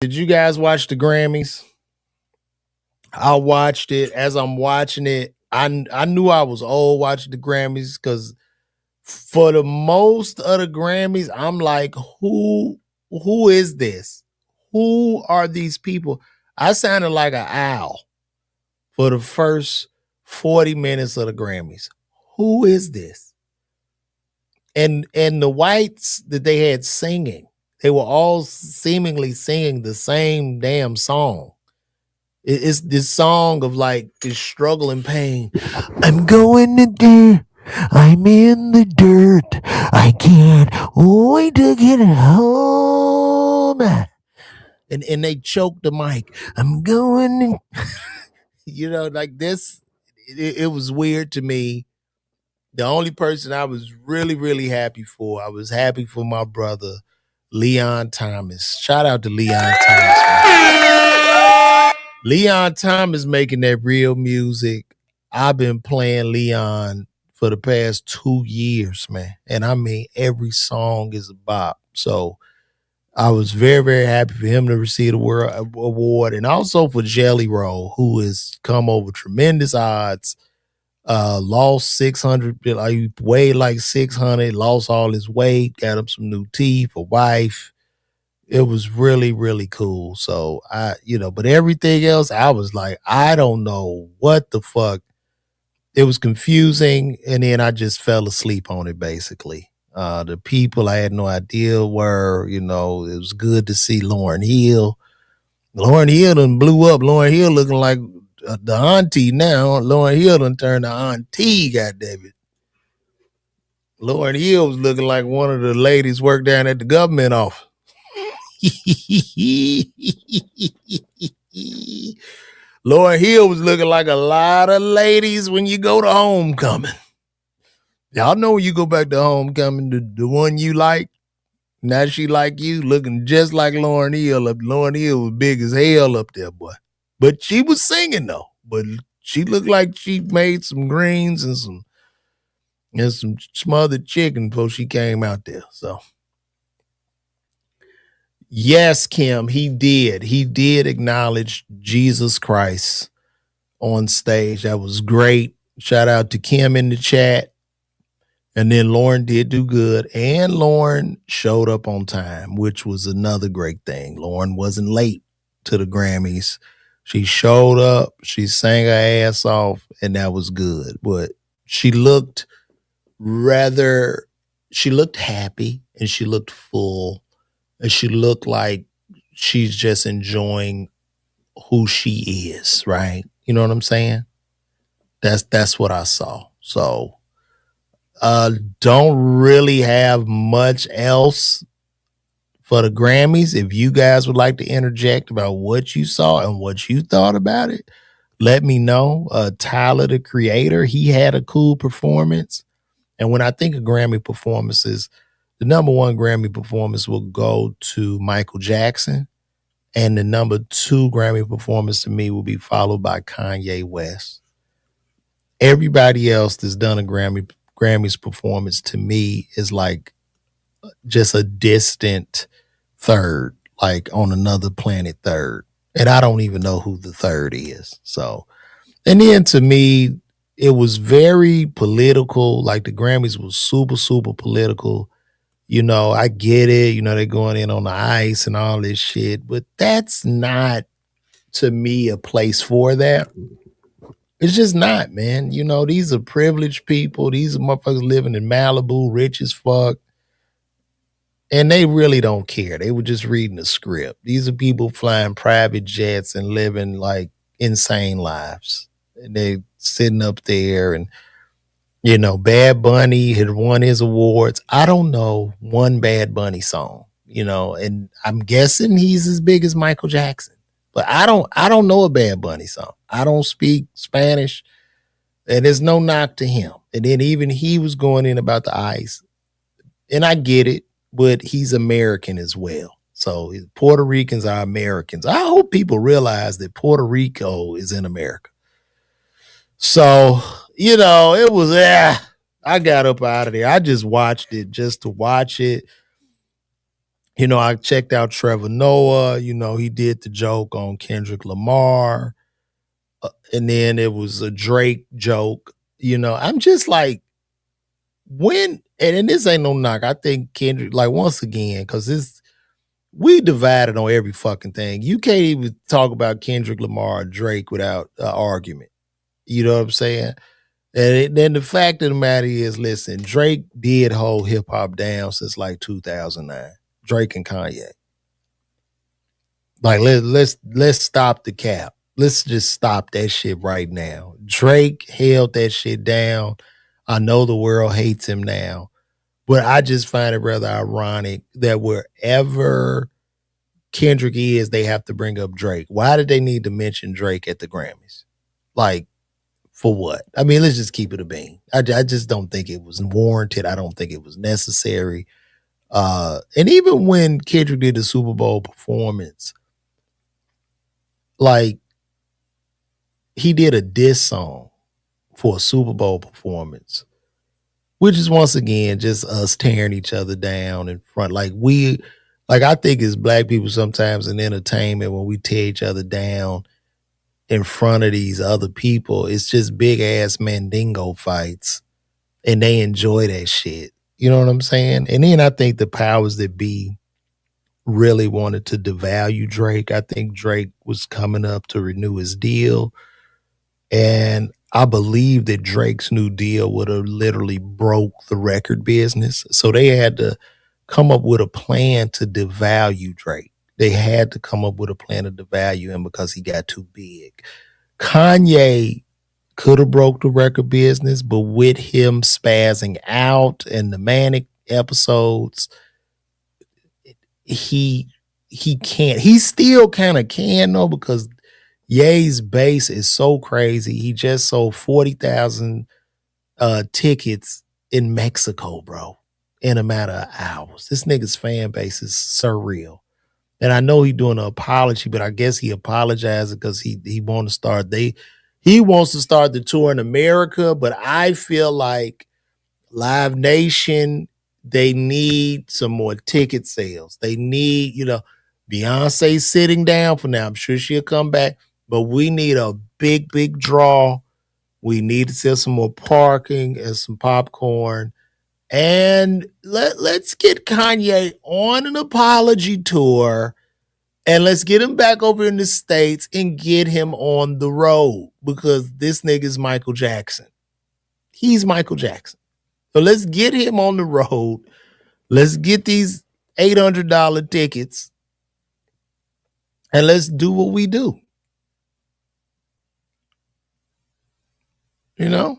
Did you guys watch the Grammys? I watched it. As I'm watching it, I knew I was old watching the Grammys because for the most of the Grammys, I'm like, who is this? Who are these people? I sounded like an owl for the first 40 minutes of the Grammys. Who is this? And the whites that they had singing, they were all seemingly singing the same damn song. It's this song of like this struggle and pain. I'm going to do. I'm in the dirt. I can't wait to get home. And they choke the mic. I'm going. Like this. It was weird to me. The only person I was really, really happy for, I was happy for my brother, Leon Thomas. Shout out to Leon Thomas. Man. Leon Thomas making that real music. I've been playing Leon for the past 2 years, man. And I mean, every song is a bop. So I was very, very happy for him to receive the world award. And also for Jelly Roll, who has come over tremendous odds, lost 600, like he weighed like 600, lost all his weight, got him some new teeth, a wife. It was really, really cool. So but everything else, I was like, I don't know what the fuck. It was confusing, and then I just fell asleep on it basically. The people I had no idea were, it was good to see Lauryn Hill. Lauryn Hill done blew up. Lauryn Hill looking like the auntie now. Lauryn Hill done turned to auntie, goddammit. Lauryn Hill was looking like one of the ladies worked down at the government office. Lauryn Hill was looking like a lot of ladies when you go to homecoming. Y'all know when you go back to homecoming, the one you like, now she like you, looking just like Lauryn Hill. Lauryn Hill was big as hell up there, boy. But she was singing though. But she looked like she made some greens and some smothered chicken before she came out there. So yes, Kim, he did. He did acknowledge Jesus Christ on stage. That was great. Shout out to Kim in the chat. And then Lauryn did do good. And Lauryn showed up on time, which was another great thing. Lauryn wasn't late to the Grammys. She showed up, she sang her ass off, and that was good. But she looked happy and she looked full and she looked like she's just enjoying who she is, right? You know what I'm saying? That's what I saw. So don't really have much else for the Grammys. If you guys would like to interject about what you saw and what you thought about it, let me know. Tyler, the creator, he had a cool performance. And when I think of Grammy performances, the number one Grammy performance will go to Michael Jackson. And the number two Grammy performance to me will be followed by Kanye West. Everybody else that's done a Grammys performance to me is like just a distant third, like on another planet third. And I don't even know who the third is. So, and then to me, it was very political. Like the Grammys was super, super political. I get it. They're going in on the ice and all this shit, but that's not to me a place for that. It's just not, man. These are privileged people. These are motherfuckers living in Malibu, rich as fuck. And they really don't care. They were just reading a script. These are people flying private jets and living like insane lives. And they sitting up there and Bad Bunny had won his awards. I don't know one Bad Bunny song, and I'm guessing he's as big as Michael Jackson. But I don't know a Bad Bunny song. I don't speak Spanish, and there's no knock to him. And then even he was going in about the ice, and I get it, but he's American as well. So Puerto Ricans are Americans. I hope people realize that Puerto Rico is in America. So, it was, I got up out of there. I just watched it just to watch it. I checked out Trevor Noah. He did the joke on Kendrick Lamar. And then it was a Drake joke. I'm just like, and this ain't no knock. I think Kendrick, like, once again, because we divided on every fucking thing. You can't even talk about Kendrick Lamar or Drake without an argument. You know what I'm saying? And then the fact of the matter is, listen, Drake did hold hip hop down since like 2009. Drake and Kanye. Like let's stop the cap. Let's just stop that shit right now. Drake held that shit down. I know the world hates him now, but I just find it rather ironic that wherever Kendrick is, they have to bring up Drake. Why did they need to mention Drake at the Grammys? Like, for what? I mean, let's just keep it a bean. I just don't think it was warranted. I don't think it was necessary. And even when Kendrick did the Super Bowl performance, like, he did a diss song for a Super Bowl performance, which is once again just us tearing each other down in front. Like I think as black people sometimes in entertainment, when we tear each other down in front of these other people, it's just big ass Mandingo fights, and they enjoy that shit. You know what I'm saying? And then I think the powers that be really wanted to devalue Drake. I think Drake was coming up to renew his deal. And I believe that Drake's new deal would have literally broke the record business. So they had to come up with a plan to devalue Drake. They had to come up with a plan to devalue him because he got too big. Kanye could have broke the record business, but with him spazzing out and the manic episodes, he can't. He still kind of can though, because Ye's base is so crazy. He just sold 40,000 tickets in Mexico, bro, in a matter of hours. This nigga's fan base is surreal. And I know he's doing an apology, but I guess he apologized because he wants to start the tour in America. But I feel like Live Nation, they need some more ticket sales. They need, Beyonce sitting down for now. I'm sure she'll come back, but we need a big, big draw. We need to sell some more parking and some popcorn. And let's get Kanye on an apology tour, and let's get him back over in the States and get him on the road, because this nigga's Michael Jackson. He's Michael Jackson. So let's get him on the road. Let's get these $800 tickets, and let's do what we do. You know?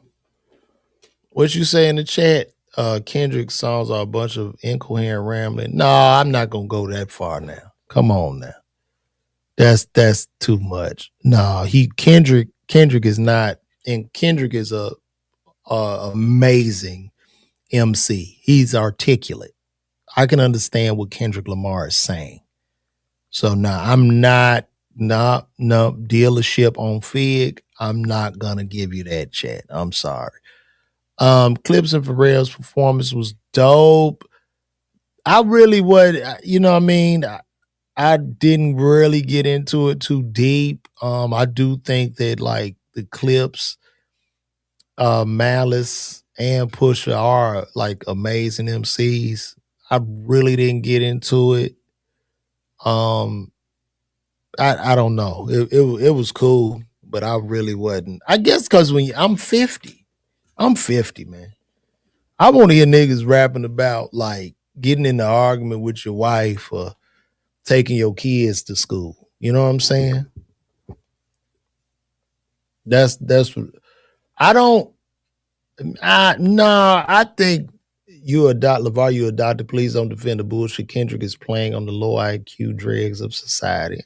What you say in the chat? Kendrick's songs are a bunch of incoherent rambling. No, I'm not gonna go that far now. Come on now. That's too much. No, Kendrick is not, and Kendrick is a amazing MC. He's articulate. I can understand what Kendrick Lamar is saying. So now I'm not, no dealership on Fig. I'm not gonna give you that chat. I'm sorry. Clips and Pharrell's performance was dope. I really would, what I mean? I didn't really get into it too deep. I do think that like the Clips, Malice and Pusha are like amazing MCs. I really didn't get into it. I don't know. It was cool, but I really wasn't. I guess because I'm 50. I'm 50, man. I want to hear niggas rapping about like getting in the argument with your wife or taking your kids to school. You know what I'm saying? That's what I don't. I think you a doctor. Please don't defend the bullshit Kendrick is playing on the low IQ dregs of society.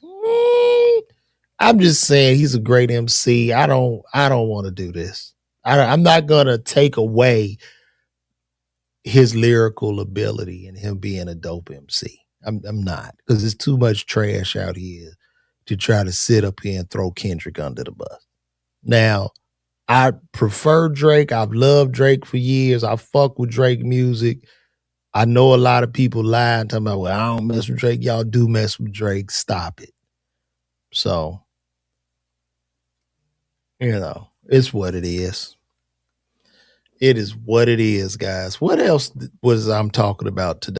I'm just saying he's a great MC. I don't want to do this. I'm not gonna take away his lyrical ability and him being a dope MC. I'm not, because there's too much trash out here to try to sit up here and throw Kendrick under the bus. Now, I prefer Drake. I've loved Drake for years. I fuck with Drake music. I know a lot of people lying, talking about, well, I don't mess with Drake. Y'all do mess with Drake. Stop it. So, it's what it is. It is what it is, guys. What else was I'm talking about today?